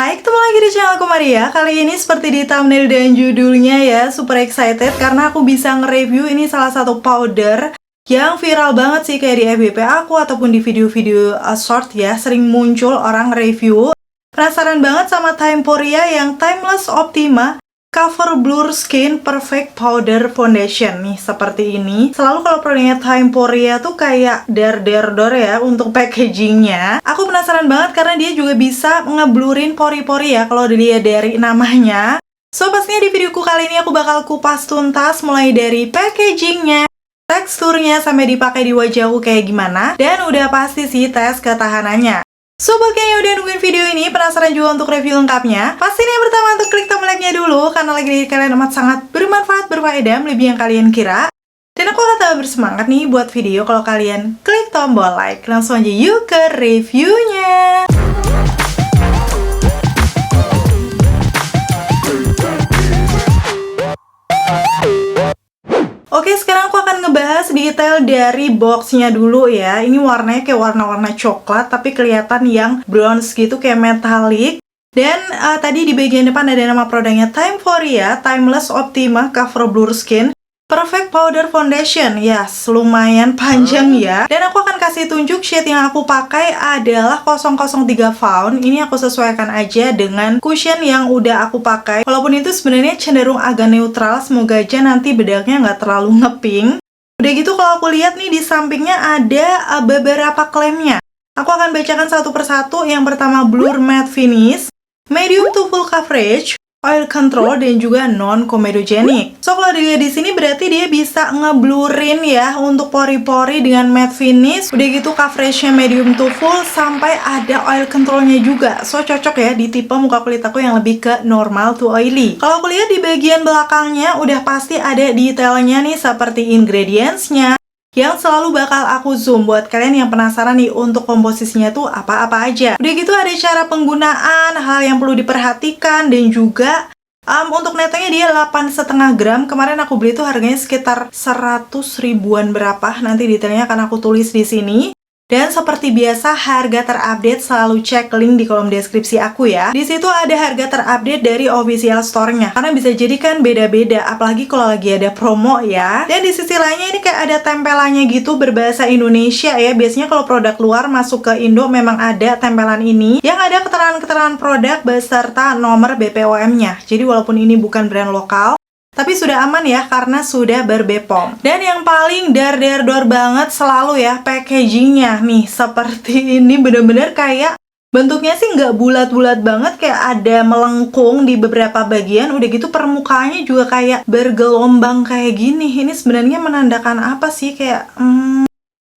Hai, ketemu lagi di channel aku Maria. Kali ini seperti di thumbnail dan judulnya ya, super excited karena aku bisa nge-review ini salah satu powder yang viral banget sih, kayak di FYP aku ataupun di video-video short ya, sering muncul orang review. Penasaran banget sama Timeporia yang Timeless Optima Cover Blur Skin Perfect Powder Foundation nih, seperti ini. Selalu kalau produknya Timeporia tuh kayak der-der-dor ya untuk packagingnya. Aku penasaran banget karena dia juga bisa ngeblurin pori-pori ya kalau dilihat dari namanya. So, pastinya di videoku kali ini aku bakal kupas tuntas mulai dari packagingnya, teksturnya, sampai dipakai di wajahku kayak gimana. Dan udah pasti sih tes ketahanannya. So, bagi yang udah nungguin video ini, penasaran juga untuk review lengkapnya, pastiin yang pertama untuk klik tombol like-nya dulu, karena like dari kalian amat sangat bermanfaat, berfaedah, lebih yang kalian kira. Dan aku akan tambah bersemangat nih buat video kalau kalian klik tombol like. Langsung aja yuk ke reviewnya. Oke, sekarang aku akan ngebahas detail dari boxnya dulu ya. Ini warnanya kayak warna-warna coklat, tapi kelihatan yang bronze gitu, kayak metalik. Dan tadi di bagian depan ada nama produknya Timeporia Timeless Optima Cover Blur Skin Perfect Powder Foundation. Yes, lumayan panjang ya. Dan aku akan kasih tunjuk shade yang aku pakai adalah 003 Fawn. Ini aku sesuaikan aja dengan cushion yang udah aku pakai. Walaupun itu sebenarnya cenderung agak neutral, semoga aja nanti bedaknya nggak terlalu ngepink. Udah gitu kalau aku lihat nih di sampingnya ada beberapa klaimnya. Aku akan bacakan satu persatu. Yang pertama, Blur Matte Finish, Medium to Full Coverage, Oil Control, dan juga non-comedogenic. So, kalau dilihat di sini berarti dia bisa ngeblurin ya untuk pori-pori dengan matte finish. Udah gitu coveragenya medium to full, sampai ada oil controlnya juga. So, cocok ya di tipe muka kulit aku yang lebih ke normal to oily. Kalau aku lihat di bagian belakangnya udah pasti ada detailnya nih seperti ingredientsnya, yang selalu bakal aku zoom buat kalian yang penasaran nih untuk komposisinya tuh apa-apa aja. Udah gitu ada cara penggunaan, hal yang perlu diperhatikan, dan juga untuk netanya dia 8,5 gram. Kemarin aku beli tuh harganya sekitar 100 ribuan berapa. Nanti detailnya akan aku tulis di sini. Dan seperti biasa, harga terupdate selalu cek link di kolom deskripsi aku ya. Di situ ada harga terupdate dari official store-nya. Karena bisa jadi kan beda-beda, apalagi kalau lagi ada promo ya. Dan di sisi lainnya ini kayak ada tempelannya gitu berbahasa Indonesia ya. Biasanya kalau produk luar masuk ke Indo memang ada tempelan ini yang ada keterangan-keterangan produk beserta nomor BPOM-nya. Jadi walaupun ini bukan brand lokal, tapi sudah aman ya karena sudah ber-BPOM. Dan yang paling dar-dar-dor banget selalu ya packagingnya nih, seperti ini. Bener-bener kayak bentuknya sih nggak bulat-bulat banget, kayak ada melengkung di beberapa bagian. Udah gitu permukaannya juga kayak bergelombang kayak gini. Ini sebenarnya menandakan apa sih? Kayak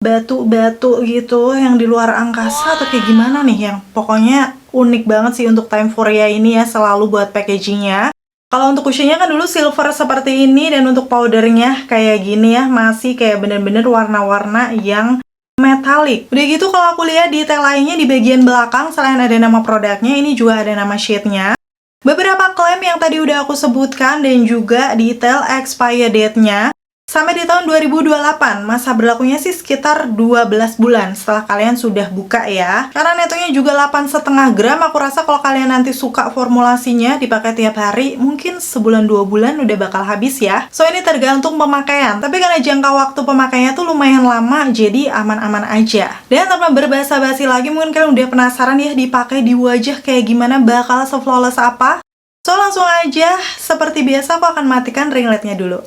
batu-batu gitu yang di luar angkasa atau kayak gimana nih, yang pokoknya unik banget sih untuk Timeporia ini ya, selalu buat packagingnya. Kalau untuk cushionnya kan dulu silver seperti ini, dan untuk powdernya kayak gini ya, masih kayak bener-bener warna-warna yang metalik. Udah gitu kalau aku lihat detail lainnya di bagian belakang, selain ada nama produknya, ini juga ada nama shade-nya, beberapa klaim yang tadi udah aku sebutkan, dan juga detail expire date-nya sampai di tahun 2028. Masa berlakunya sih sekitar 12 bulan setelah kalian sudah buka ya. Karena netonya juga 8,5 gram, aku rasa kalau kalian nanti suka formulasinya dipakai tiap hari, mungkin sebulan 2 bulan udah bakal habis ya. So, ini tergantung pemakaian. Tapi karena jangka waktu pemakaiannya tuh lumayan lama, jadi aman-aman aja. Dan tanpa berbasa-basi lagi, mungkin kalian udah penasaran ya dipakai di wajah kayak gimana, bakal se-flawless apa. So, langsung aja, seperti biasa aku akan matikan ring light-nya dulu.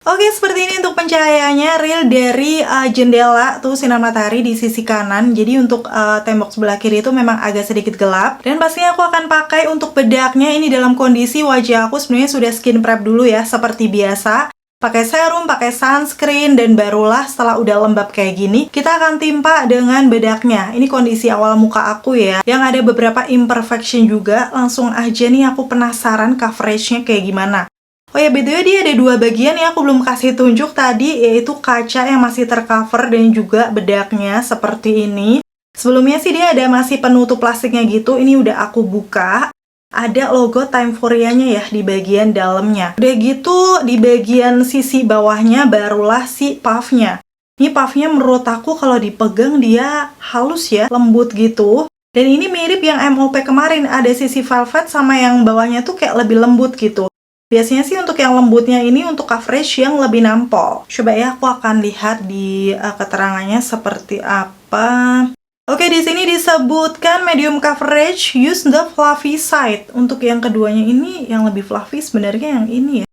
Oke, seperti ini untuk pencahayaannya. Real dari jendela tuh sinar matahari di sisi kanan. Jadi untuk tembok sebelah kiri itu memang agak sedikit gelap. Dan pastinya aku akan pakai untuk bedaknya ini dalam kondisi wajah aku sebenarnya sudah skin prep dulu ya, seperti biasa. Pakai serum, pakai sunscreen, dan barulah setelah udah lembab kayak gini, kita akan timpa dengan bedaknya. Ini kondisi awal muka aku ya, yang ada beberapa imperfection juga. Langsung aja nih aku penasaran coveragenya kayak gimana. Oh ya, BTW dia ada dua bagian ya, aku belum kasih tunjuk tadi, yaitu kaca yang masih tercover dan juga bedaknya seperti ini. Sebelumnya sih dia ada masih penutup plastiknya gitu, ini udah aku buka. Ada logo Timeporianya ya di bagian dalamnya. Udah gitu di bagian sisi bawahnya barulah si puffnya. Ini puffnya menurut aku kalau dipegang dia halus ya, lembut gitu. Dan ini mirip yang MOP kemarin, ada sisi velvet sama yang bawahnya tuh kayak lebih lembut gitu. Biasanya sih untuk yang lembutnya ini untuk coverage yang lebih nampol. Coba ya, aku akan lihat di keterangannya seperti apa. Oke, di sini disebutkan medium coverage, use the fluffy side. Untuk yang keduanya ini, yang lebih fluffy sebenarnya yang ini ya.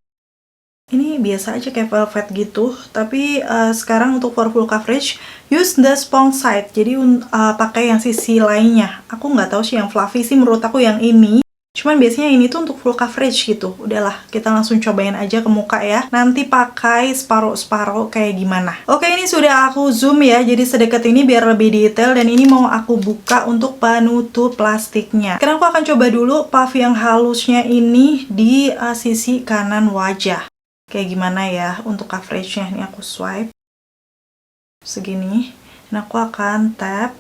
Ini biasa aja kayak velvet gitu, tapi sekarang untuk for full coverage, use the sponge side. Jadi pakai yang sisi lainnya. Aku nggak tahu sih yang fluffy sih, menurut aku yang ini. Cuman biasanya ini tuh untuk full coverage gitu. Udahlah, kita langsung cobain aja ke muka ya. Nanti pakai separuh-separuh kayak gimana. Oke, ini sudah aku zoom ya, jadi sedekat ini biar lebih detail. Dan ini mau aku buka untuk penutup plastiknya. Sekarang aku akan coba dulu puff yang halusnya ini di sisi kanan wajah. Kayak gimana ya untuk coveragenya. Ini aku swipe segini, dan aku akan tap.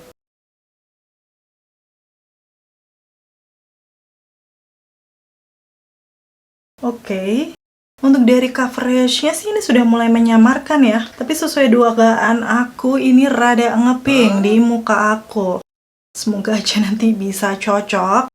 Oke. Untuk dari coveragenya sih ini sudah mulai menyamarkan ya, tapi sesuai dugaan aku ini rada ngeping di muka aku. Semoga aja nanti bisa cocok.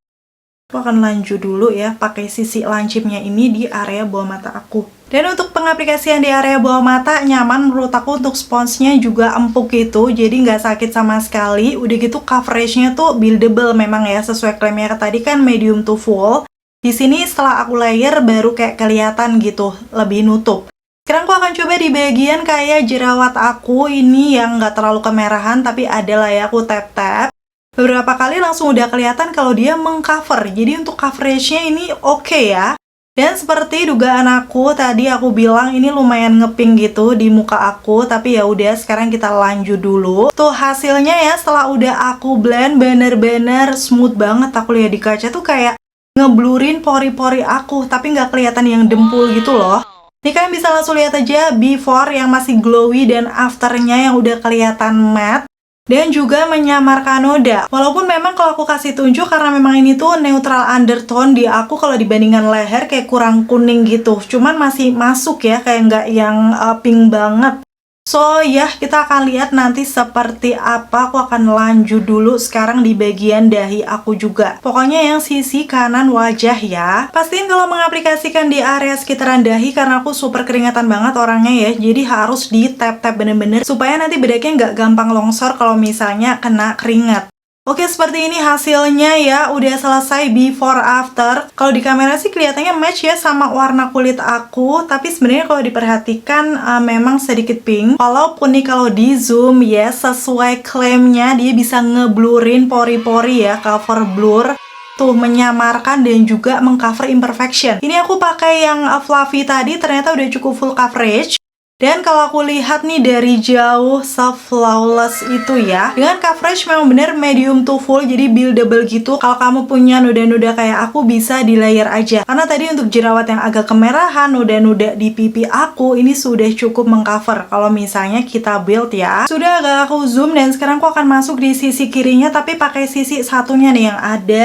Aku akan lanjut dulu ya, pakai sisi lancipnya ini di area bawah mata aku. Dan untuk pengaplikasian di area bawah mata, nyaman menurut aku untuk sponsnya juga empuk gitu, jadi nggak sakit sama sekali. Udah gitu coveragenya tuh buildable memang ya, sesuai klaimnya tadi kan medium to full. Di sini setelah aku layer baru kayak kelihatan gitu, lebih nutup. Sekarang aku akan coba di bagian kayak jerawat aku ini yang nggak terlalu kemerahan, tapi ada lah ya, aku tap-tap. Beberapa kali langsung udah kelihatan kalau dia mengcover. Jadi untuk coveragenya ini oke ya. Dan seperti dugaan aku tadi aku bilang ini lumayan ngeping gitu di muka aku. Tapi ya udah, sekarang kita lanjut dulu. Tuh hasilnya ya, setelah udah aku blend bener-bener smooth banget. Aku lihat di kaca tuh kayak ngeblurin pori-pori aku, tapi nggak kelihatan yang dempul gitu loh. Ini kalian bisa langsung lihat aja before yang masih glowy dan afternya yang udah kelihatan matte. Dan juga menyamarkan noda. Walaupun memang kalau aku kasih tunjuk, karena memang ini tuh neutral undertone di aku, kalau dibandingkan leher kayak kurang kuning gitu. Cuman masih masuk ya, kayak nggak yang pink banget. So ya, kita akan lihat nanti seperti apa. Aku akan lanjut dulu sekarang di bagian dahi aku juga. Pokoknya yang sisi kanan wajah ya. Pastiin kalau mengaplikasikan di area sekitaran dahi, karena aku super keringatan banget orangnya ya. Jadi harus di tap-tap bener-bener supaya nanti bedaknya nggak gampang longsor kalau misalnya kena keringat. Oke, seperti ini hasilnya ya, udah selesai before after. Kalau di kamera sih kelihatannya match ya sama warna kulit aku, tapi sebenarnya kalau diperhatikan memang sedikit pink. Walaupun nih kalau di zoom ya, sesuai klaimnya dia bisa ngeblurin pori-pori ya, cover blur. Tuh, menyamarkan dan juga mengcover imperfection. Ini aku pakai yang fluffy tadi, ternyata udah cukup full coverage. Dan kalau aku lihat nih dari jauh se-flawless itu ya, dengan coverage memang bener medium to full, jadi buildable gitu. Kalau kamu punya noda-noda kayak aku bisa di layer aja. Karena tadi untuk jerawat yang agak kemerahan, noda-noda di pipi aku ini sudah cukup mengcover. Kalau misalnya kita build ya. Sudah agak aku zoom dan sekarang aku akan masuk di sisi kirinya, tapi pakai sisi satunya nih yang ada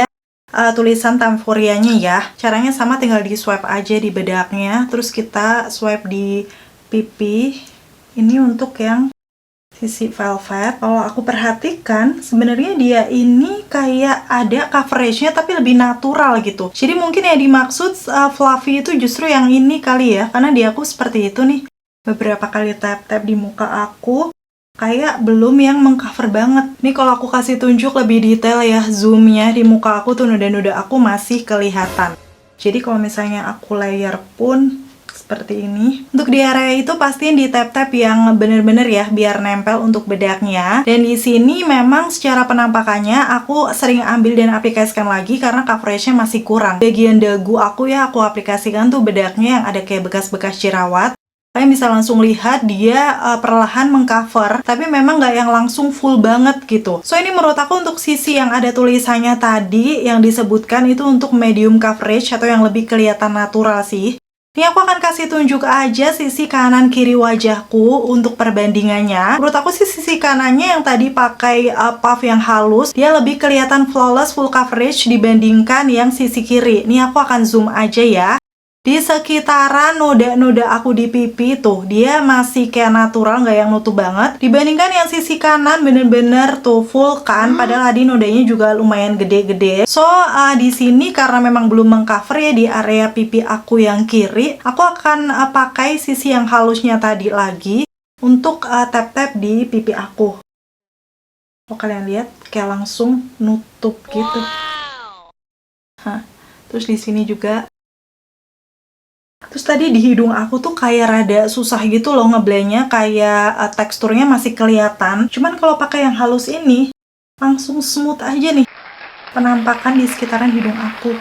tulisan Tamfurianya ya. Caranya sama, tinggal di swipe aja di bedaknya, terus kita swipe di pipi. Ini untuk yang sisi velvet. Kalau aku perhatikan sebenarnya dia ini kayak ada coveragenya tapi lebih natural gitu. Jadi mungkin yang dimaksud fluffy itu justru yang ini kali ya, karena di aku seperti itu nih. Beberapa kali tap-tap di muka aku kayak belum yang mengcover banget. Nih kalau aku kasih tunjuk lebih detail ya, zoomnya di muka aku tuh noda-noda aku masih kelihatan. Jadi kalau misalnya aku layer pun seperti ini. Untuk di area itu pastiin di tap-tap yang bener-bener ya, biar nempel untuk bedaknya. Dan di sini memang secara penampakannya aku sering ambil dan aplikasikan lagi karena coveragenya masih kurang. Bagian dagu aku ya, aku aplikasikan tuh bedaknya yang ada kayak bekas-bekas jerawat. Kalian bisa langsung lihat dia perlahan mengcover, tapi memang nggak yang langsung full banget gitu. So ini menurut aku untuk sisi yang ada tulisannya tadi yang disebutkan itu untuk medium coverage atau yang lebih kelihatan natural sih. Ini aku akan kasih tunjuk aja sisi kanan kiri wajahku untuk perbandingannya. Menurut aku sih sisi kanannya yang tadi pakai puff yang halus, dia lebih kelihatan flawless full coverage dibandingkan yang sisi kiri. Ini aku akan zoom aja ya. di sekitaran noda-noda aku di pipi tuh, dia masih kayak natural, nggak yang nutup banget. Dibandingkan yang sisi kanan bener-bener tuh full kan, padahal tadi nodanya juga lumayan gede-gede. So, di sini karena memang belum mengcover ya di area pipi aku yang kiri, aku akan pakai sisi yang halusnya tadi lagi untuk tap-tap di pipi aku. Kalau kalian lihat, kayak langsung nutup gitu. Terus di sini juga. Terus tadi di hidung aku tuh kayak rada susah gitu loh ngeblendnya, kayak teksturnya masih kelihatan. Cuman kalau pakai yang halus ini, langsung smooth aja nih penampakan di sekitaran hidung aku.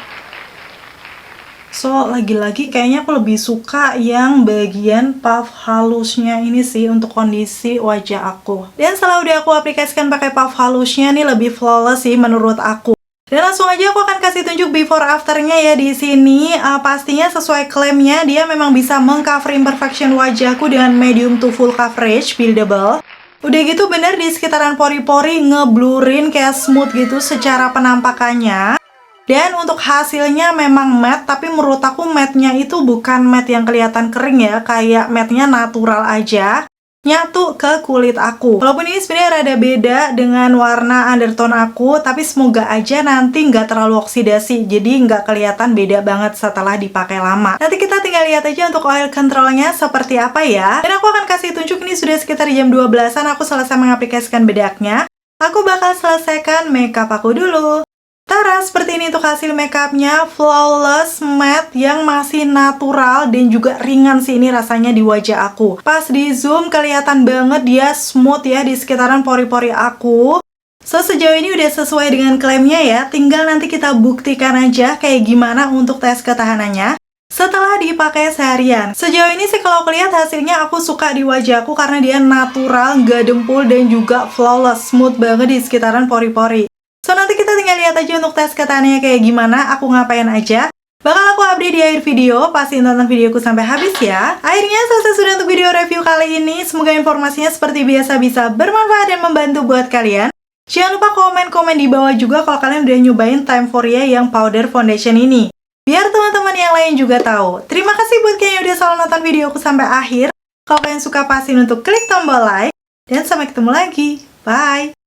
So, lagi-lagi kayaknya aku lebih suka yang bagian puff halusnya ini sih untuk kondisi wajah aku. Dan setelah udah aku aplikasikan pakai puff halusnya nih, lebih flawless sih menurut aku. Dan langsung aja aku akan kasih tunjuk before afternya ya di sini. Pastinya sesuai klaimnya dia memang bisa mengcover imperfection wajahku dengan medium to full coverage buildable. Udah gitu bener di sekitaran pori-pori ngeblurin kayak smooth gitu secara penampakannya. Dan untuk hasilnya memang matte, tapi menurut aku matte-nya itu bukan matte yang kelihatan kering ya, kayak matte-nya natural aja, nyatu ke kulit aku. Walaupun ini sebenarnya rada beda dengan warna undertone aku, tapi semoga aja nanti nggak terlalu oksidasi, jadi nggak kelihatan beda banget setelah dipakai lama. Nanti kita tinggal lihat aja untuk oil controlnya seperti apa ya. Dan aku akan kasih tunjuk, ini sudah sekitar jam 12-an aku selesai mengaplikasikan bedaknya. Aku bakal selesaikan makeup aku dulu. Tara, seperti ini untuk hasil makeupnya, flawless, matte, yang masih natural dan juga ringan sih ini rasanya di wajah aku. Pas di zoom kelihatan banget dia smooth ya di sekitaran pori-pori aku. So, sejauh ini udah sesuai dengan klaimnya ya, tinggal nanti kita buktikan aja kayak gimana untuk tes ketahanannya setelah dipakai seharian. Sejauh ini sih kalau lihat hasilnya aku suka di wajahku karena dia natural, nggak dempul dan juga flawless, smooth banget di sekitaran pori-pori. So, nanti kita tinggal lihat aja untuk tes ketahanannya kayak gimana, aku ngapain aja. Bakal aku update di akhir video, pastiin tonton videoku sampai habis ya. Akhirnya selesai sudah untuk video review kali ini. Semoga informasinya seperti biasa bisa bermanfaat dan membantu buat kalian. Jangan lupa komen-komen di bawah juga kalau kalian udah nyobain Time Foria yang powder foundation ini, biar teman-teman yang lain juga tahu. Terima kasih buat kalian yang udah selalu nonton videoku sampai akhir. Kalau kalian suka, pastiin untuk klik tombol like. Dan sampai ketemu lagi. Bye!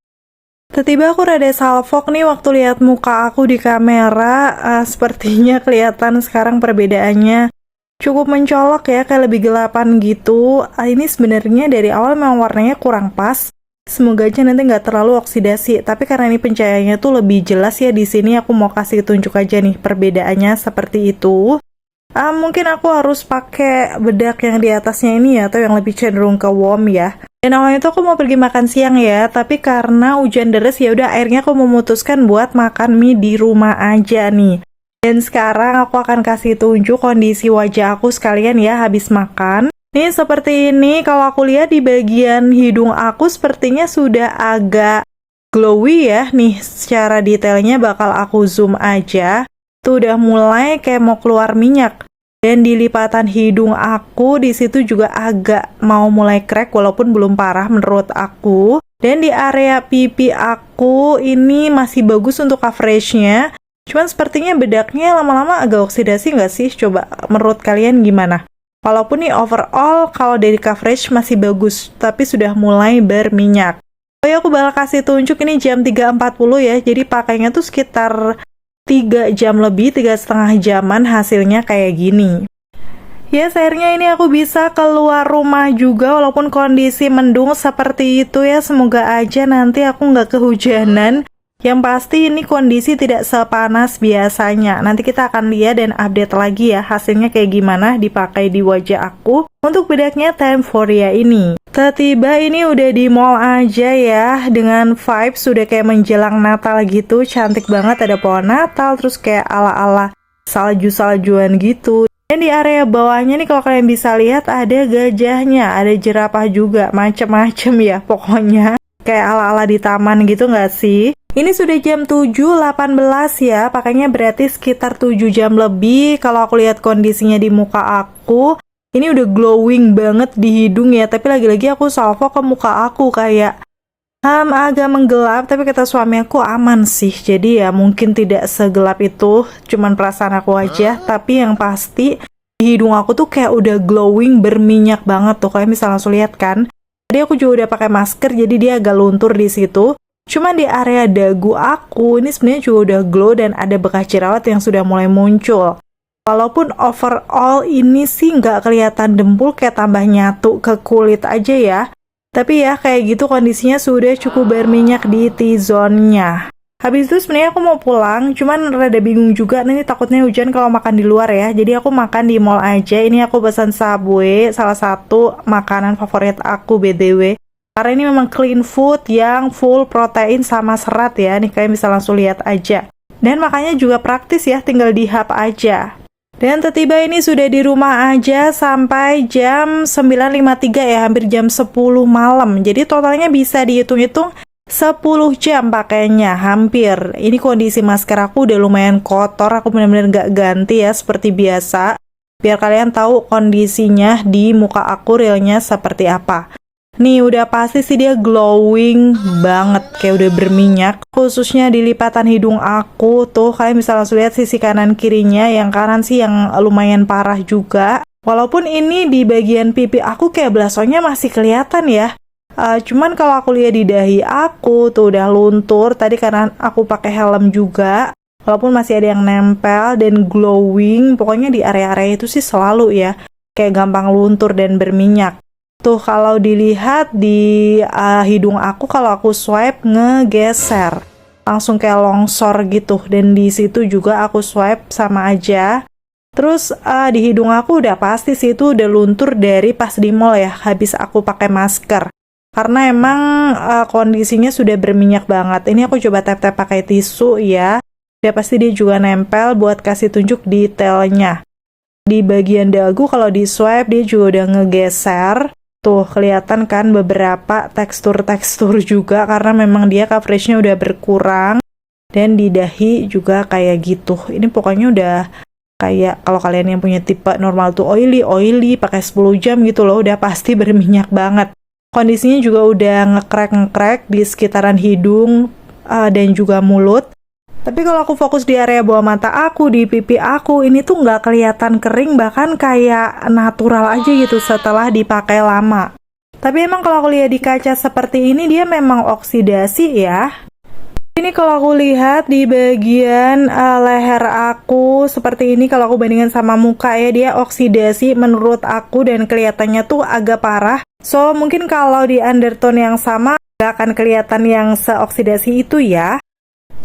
Tiba-tiba aku rada salfok nih waktu lihat muka aku di kamera. Sepertinya kelihatan sekarang perbedaannya cukup mencolok ya, kayak lebih gelapan gitu. Ini sebenarnya dari awal memang warnanya kurang pas. Semoga aja nanti nggak terlalu oksidasi. Tapi karena ini pencahayaannya tuh lebih jelas ya di sini, aku mau kasih tunjuk aja nih perbedaannya seperti itu. Mungkin aku harus pakai bedak yang di atasnya ini ya, atau yang lebih cenderung ke warm ya. Dan awalnya tuh aku mau pergi makan siang ya, tapi karena hujan deras ya udah akhirnya aku memutuskan buat makan mie di rumah aja nih. Dan sekarang aku akan kasih tunjuk kondisi wajah aku sekalian ya habis makan. Nih seperti ini, kalau aku lihat di bagian hidung aku sepertinya sudah agak glowy ya. Nih secara detailnya bakal aku zoom aja. Tuh udah mulai kayak mau keluar minyak. Dan di lipatan hidung aku di situ juga agak mau mulai crack walaupun belum parah menurut aku. Dan di area pipi aku ini masih bagus untuk coveragenya. Cuman sepertinya bedaknya lama-lama agak oksidasi nggak sih? Coba menurut kalian gimana? Walaupun nih overall kalau dari coverage masih bagus, tapi sudah mulai berminyak. Oh ya, aku bakal kasih tunjuk ini jam 3.40 ya. Jadi pakainya tuh sekitar 3 jam lebih, 3,5 jaman hasilnya kayak gini. Ya, akhirnya ini aku bisa keluar rumah juga walaupun kondisi mendung seperti itu ya. Semoga aja nanti aku nggak kehujanan. Yang pasti ini kondisi tidak sepanas biasanya. Nanti kita akan lihat dan update lagi ya hasilnya kayak gimana dipakai di wajah aku untuk bedaknya Time Foria ini. Tiba ini udah di mall aja ya, dengan vibes sudah kayak menjelang Natal gitu. Cantik banget, ada pohon Natal terus kayak ala-ala salju-saljuan gitu. Dan di area bawahnya nih kalau kalian bisa lihat ada gajahnya, ada jerapah juga, macem-macem ya pokoknya. Kayak ala-ala di taman gitu nggak sih? Ini sudah jam 7.18 ya, pakainya berarti sekitar 7 jam lebih. Kalau aku lihat kondisinya di muka aku, ini udah glowing banget di hidung ya. Tapi lagi-lagi aku salvo ke muka aku kayak agak menggelap, tapi kata suami aku aman sih. Jadi ya mungkin tidak segelap itu, cuman perasaan aku aja. Tapi yang pasti di hidung aku tuh kayak udah glowing, berminyak banget tuh. Kayak misalnya langsung lihat kan. Tadi aku juga udah pakai masker, jadi dia agak luntur di situ. Cuma di area dagu aku, ini sebenarnya juga udah glow dan ada bekas jerawat yang sudah mulai muncul. Walaupun overall ini sih nggak kelihatan dempul, kayak tambah nyatu ke kulit aja ya. Tapi ya kayak gitu kondisinya sudah cukup berminyak di T-zone-nya. Habis itu sebenarnya aku mau pulang, cuman rada bingung juga nih takutnya hujan kalau makan di luar ya. Jadi aku makan di mall aja. Ini aku pesan Subway, salah satu makanan favorit aku BTW. Karena ini memang clean food yang full protein sama serat ya. Nih kalian bisa langsung lihat aja. Dan makanya juga praktis ya, tinggal dihap aja. Dan tiba ini sudah di rumah aja sampai jam 9.53 ya, hampir jam 10 malam. Jadi totalnya bisa dihitung-hitung 10 jam pakainya, hampir. Ini kondisi masker aku udah lumayan kotor, aku benar-benar nggak ganti ya seperti biasa. Biar kalian tahu kondisinya di muka aku realnya seperti apa. Nih udah pasti sih dia glowing banget, kayak udah berminyak. Khususnya di lipatan hidung aku tuh, kalian bisa langsung lihat sisi kanan kirinya. Yang kanan sih yang lumayan parah juga. Walaupun ini di bagian pipi aku kayak blasonnya masih kelihatan ya. Cuman kalau aku lihat di dahi aku tuh udah luntur. Tadi karena aku pakai helm juga. Walaupun masih ada yang nempel dan glowing. Pokoknya di area-area itu sih selalu ya. Kayak gampang luntur dan berminyak. Tuh kalau dilihat di hidung aku, kalau aku swipe ngegeser langsung kayak longsor gitu, dan di situ juga aku swipe sama aja. Terus di hidung aku udah pasti sih itu udah luntur dari pas di mall ya, habis aku pakai masker. Karena emang kondisinya sudah berminyak banget. Ini aku coba tap-tap pakai tisu ya. Udah pasti dia juga nempel buat kasih tunjuk detailnya. Di bagian dagu kalau di swipe dia juga udah ngegeser. Tuh, kelihatan kan beberapa tekstur-tekstur juga karena memang dia coveragenya udah berkurang. Dan di dahi juga kayak gitu. Ini pokoknya udah kayak kalau kalian yang punya tipe normal tuh oily, pakai 10 jam gitu loh, udah pasti berminyak banget. Kondisinya juga udah ngekrek-ngekrek di sekitaran hidung dan juga mulut. Tapi kalau aku fokus di area bawah mata aku, di pipi aku, ini tuh nggak kelihatan kering, bahkan kayak natural aja gitu setelah dipakai lama. Tapi emang kalau aku lihat di kaca seperti ini, dia memang oksidasi ya. Ini kalau aku lihat di bagian leher aku seperti ini, kalau aku bandingkan sama muka ya, dia oksidasi menurut aku dan kelihatannya tuh agak parah. So, mungkin kalau di undertone yang sama, nggak akan kelihatan yang seoksidasi itu ya.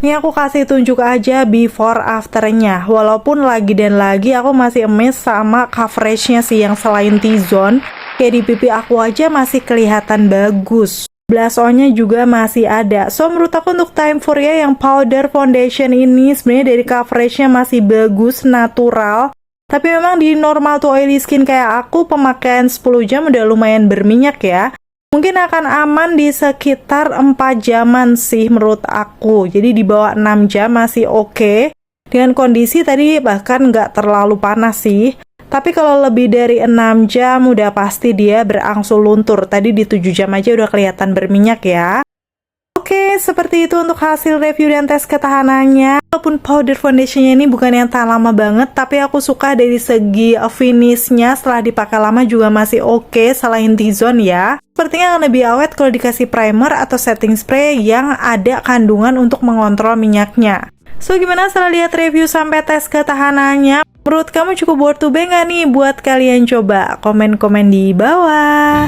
Ini aku kasih tunjuk aja before afternya. Walaupun lagi dan lagi aku masih amazed sama coveragenya sih yang selain T-zone. Kayak di pipi aku aja masih kelihatan bagus. Blush on-nya juga masih ada. So menurut aku untuk Time For Ya yang powder foundation ini sebenarnya dari coveragenya masih bagus, natural. Tapi memang di normal to oily skin kayak aku, pemakaian 10 jam udah lumayan berminyak ya. Mungkin akan aman di sekitar 4 jaman sih menurut aku. Jadi di bawah 6 jam masih oke. Dengan kondisi tadi bahkan nggak terlalu panas sih. Tapi kalau lebih dari 6 jam udah pasti dia berangsur luntur. Tadi di 7 jam aja udah kelihatan berminyak ya. Oke, seperti itu untuk hasil review dan tes ketahanannya. Walaupun powder foundationnya ini bukan yang tahan lama banget, tapi aku suka dari segi finishnya setelah dipakai lama juga masih oke selain T-zone ya. Sepertinya akan lebih awet kalau dikasih primer atau setting spray yang ada kandungan untuk mengontrol minyaknya. So, gimana setelah lihat review sampai tes ketahanannya? Menurut kamu cukup worth to buy nggak nih buat kalian coba? Komen-komen di bawah.